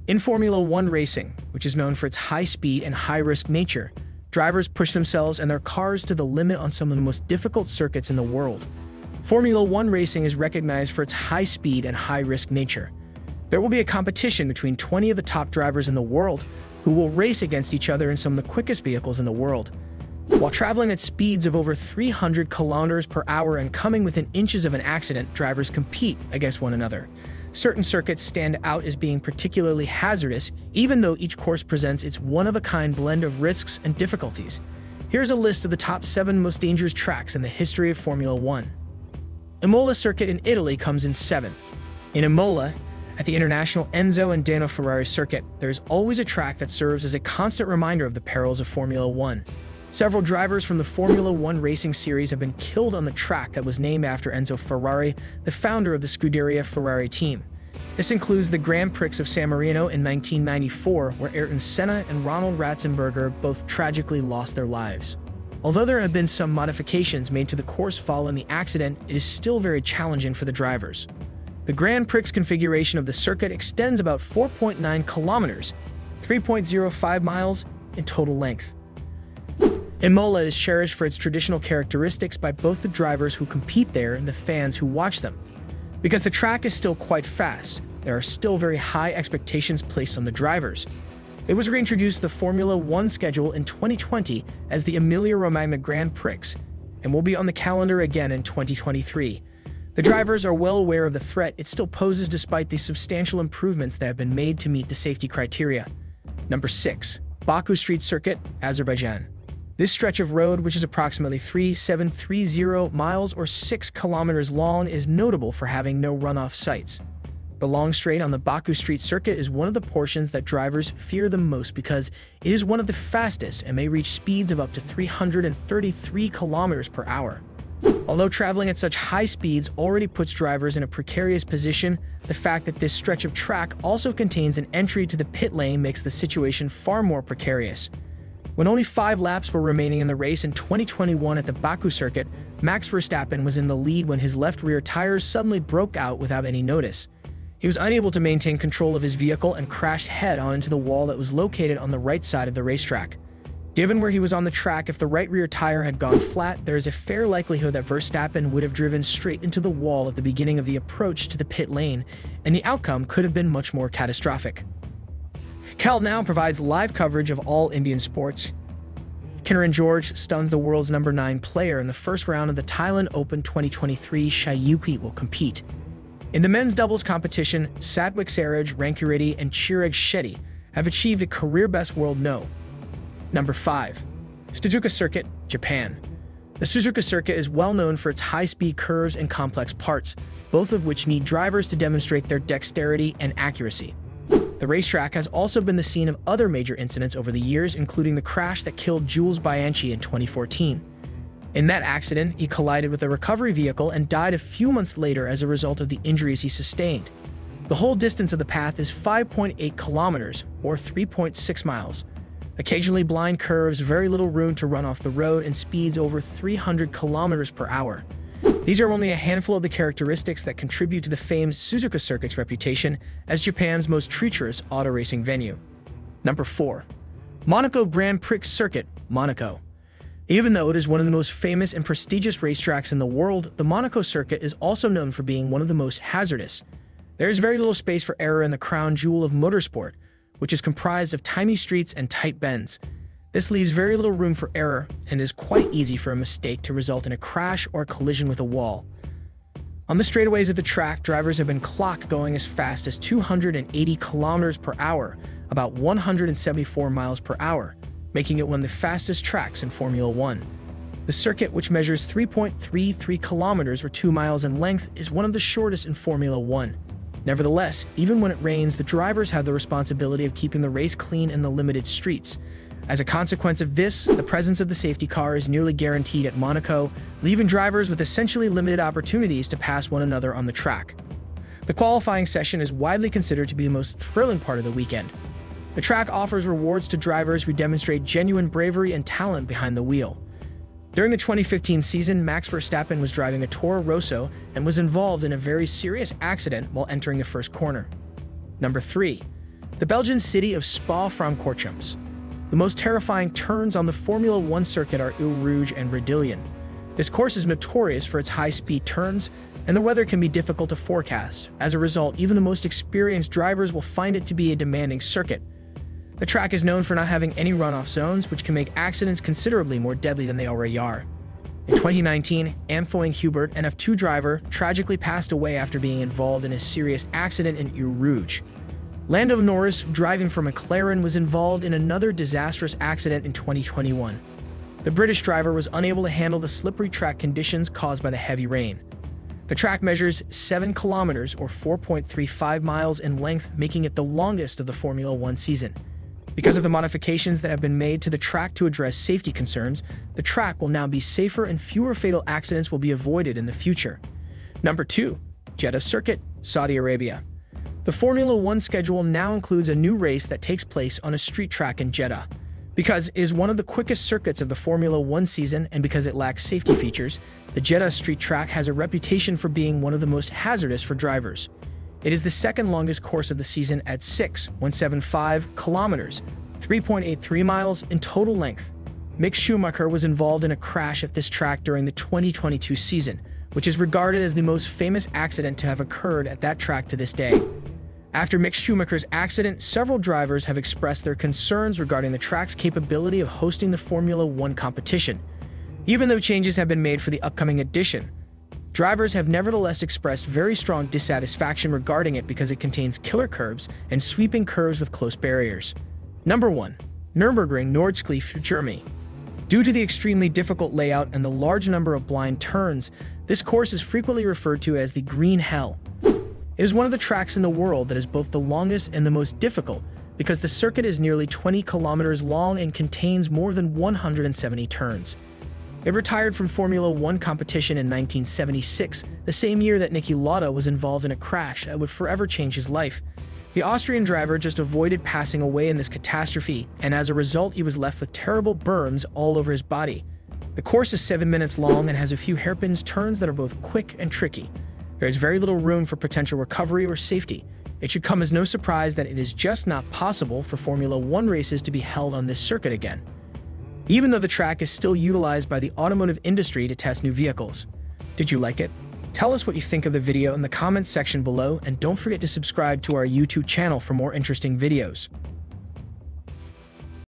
In Formula One racing, which is known for its high speed and high-risk nature, drivers push themselves and their cars to the limit on some of the most difficult circuits in the world. Formula One racing is recognized for its high speed and high-risk nature. There will be a competition between 20 of the top drivers in the world who will race against each other in some of the quickest vehicles in the world. While traveling at speeds of over 300 kilometers per hour and coming within inches of an accident, drivers compete against one another. Certain circuits stand out as being particularly hazardous, even though each course presents its one-of-a-kind blend of risks and difficulties. Here's a list of the top 7 most dangerous tracks in the history of Formula One. Emola Circuit in Italy comes in 7th. In Emola, at the International Enzo and Dano Ferrari circuit, there is always a track that serves as a constant reminder of the perils of Formula One. Several drivers from the Formula One racing series have been killed on the track that was named after Enzo Ferrari, the founder of the Scuderia Ferrari team. This includes the Grand Prix of San Marino in 1994, where Ayrton Senna and Ronald Ratzenberger both tragically lost their lives. Although there have been some modifications made to the course following the accident, it is still very challenging for the drivers. The Grand Prix configuration of the circuit extends about 4.9 kilometers, 3.05 miles in total length. Emola is cherished for its traditional characteristics by both the drivers who compete there and the fans who watch them. Because the track is still quite fast, there are still very high expectations placed on the drivers. It was reintroduced to the Formula One schedule in 2020 as the Emilia-Romagna Grand Prix, and will be on the calendar again in 2023. The drivers are well aware of the threat it still poses despite the substantial improvements that have been made to meet the safety criteria. Number 6. Baku Street Curcuit Azerbaijani. This stretch of road, which is approximately 3,730 miles or 6 kilometers long, is notable for having no runoff sights. The long straight on the Baku Street Circuit is one of the portions that drivers fear the most because it is one of the fastest and may reach speeds of up to 333 kilometers per hour. Although traveling at such high speeds already puts drivers in a precarious position, the fact that this stretch of track also contains an entry to the pit lane makes the situation far more precarious. When only 5 laps were remaining in the race in 2021 at the Baku circuit, Max Verstappen was in the lead when his left rear tires suddenly broke out without any notice. He was unable to maintain control of his vehicle and crashed head-on into the wall that was located on the right side of the racetrack. Given where he was on the track, if the right rear tire had gone flat, there is a fair likelihood that Verstappen would have driven straight into the wall at the beginning of the approach to the pit lane, and the outcome could have been much more catastrophic. Cal now provides live coverage of all Indian sports. Kiran George stuns the world's number 9 player in the first round of the Thailand Open 2023. Shayuki will compete. In the men's doubles competition, Satwik Saraj, Rankireddy, and Chirag Shetty have achieved a career-best world no. Number 5. Suzuka Circuit, Japan. The Suzuka Circuit is well known for its high-speed curves and complex parts, both of which need drivers to demonstrate their dexterity and accuracy. The racetrack has also been the scene of other major incidents over the years, including the crash that killed Jules Bianchi in 2014. In that accident, he collided with a recovery vehicle and died a few months later as a result of the injuries he sustained. The whole distance of the path is 5.8 kilometers, or 3.6 miles. Occasionally blind curves, very little room to run off the road, and speeds over 300 kilometers per hour. These are only a handful of the characteristics that contribute to the famed Suzuka Circuit's reputation as Japan's most treacherous auto racing venue. Number 4. Monaco Grand Prix Circuit, Monaco. Even though it is one of the most famous and prestigious racetracks in the world, the Monaco Circuit is also known for being one of the most hazardous. There is very little space for error in the crown jewel of motorsport, which is comprised of tiny streets and tight bends. This leaves very little room for error and is quite easy for a mistake to result in a crash or a collision with a wall. On the straightaways of the track, drivers have been clocked going as fast as 280 kilometers per hour, about 174 miles per hour, making it one of the fastest tracks in Formula One. The circuit, which measures 3.33 kilometers or 2 miles in length, is one of the shortest in Formula One. Nevertheless, even when it rains, the drivers have the responsibility of keeping the race clean in the limited streets. As a consequence of this, the presence of the safety car is nearly guaranteed at Monaco, leaving drivers with essentially limited opportunities to pass one another on the track. The qualifying session is widely considered to be the most thrilling part of the weekend. The track offers rewards to drivers who demonstrate genuine bravery and talent behind the wheel. During the 2015 season, Max Verstappen was driving a Toro Rosso and was involved in a very serious accident while entering the first corner. Number 3. The Belgian city of Spa-Francorchamps. The most terrifying turns on the Formula One circuit are Eau Rouge and Redillion. This course is notorious for its high-speed turns, and the weather can be difficult to forecast. As a result, even the most experienced drivers will find it to be a demanding circuit. The track is known for not having any runoff zones, which can make accidents considerably more deadly than they already are. In 2019, Antoine Hubert, an F2 driver, tragically passed away after being involved in a serious accident in Eau Rouge. Lando Norris, driving for McLaren, was involved in another disastrous accident in 2021. The British driver was unable to handle the slippery track conditions caused by the heavy rain. The track measures 7 kilometers or 4.35 miles in length, making it the longest of the Formula One season. Because of the modifications that have been made to the track to address safety concerns, the track will now be safer and fewer fatal accidents will be avoided in the future. Number 2. Jeddah Circuit, Saudi Arabia. The Formula One schedule now includes a new race that takes place on a street track in Jeddah. Because it is one of the quickest circuits of the Formula One season and because it lacks safety features, the Jeddah street track has a reputation for being one of the most hazardous for drivers. It is the second longest course of the season at 6.175 kilometers, 3.83 miles in total length. Mick Schumacher was involved in a crash at this track during the 2022 season, which is regarded as the most famous accident to have occurred at that track to this day. After Mick Schumacher's accident, several drivers have expressed their concerns regarding the track's capability of hosting the Formula One competition. Even though changes have been made for the upcoming edition, drivers have nevertheless expressed very strong dissatisfaction regarding it because it contains killer curves and sweeping curves with close barriers. Number 1. Nürburgring Nordschleife, Germany. Due to the extremely difficult layout and the large number of blind turns, this course is frequently referred to as the Green Hell. It is one of the tracks in the world that is both the longest and the most difficult because the circuit is nearly 20 kilometers long and contains more than 170 turns. It retired from Formula One competition in 1976, the same year that Niki Lauda was involved in a crash that would forever change his life. The Austrian driver just avoided passing away in this catastrophe, and as a result he was left with terrible burns all over his body. The course is 7 minutes long and has a few hairpin turns that are both quick and tricky. There is very little room for potential recovery or safety. It should come as no surprise that it is just not possible for Formula One races to be held on this circuit again, even though the track is still utilized by the automotive industry to test new vehicles. Did you like it? Tell us what you think of the video in the comments section below, and don't forget to subscribe to our YouTube channel for more interesting videos.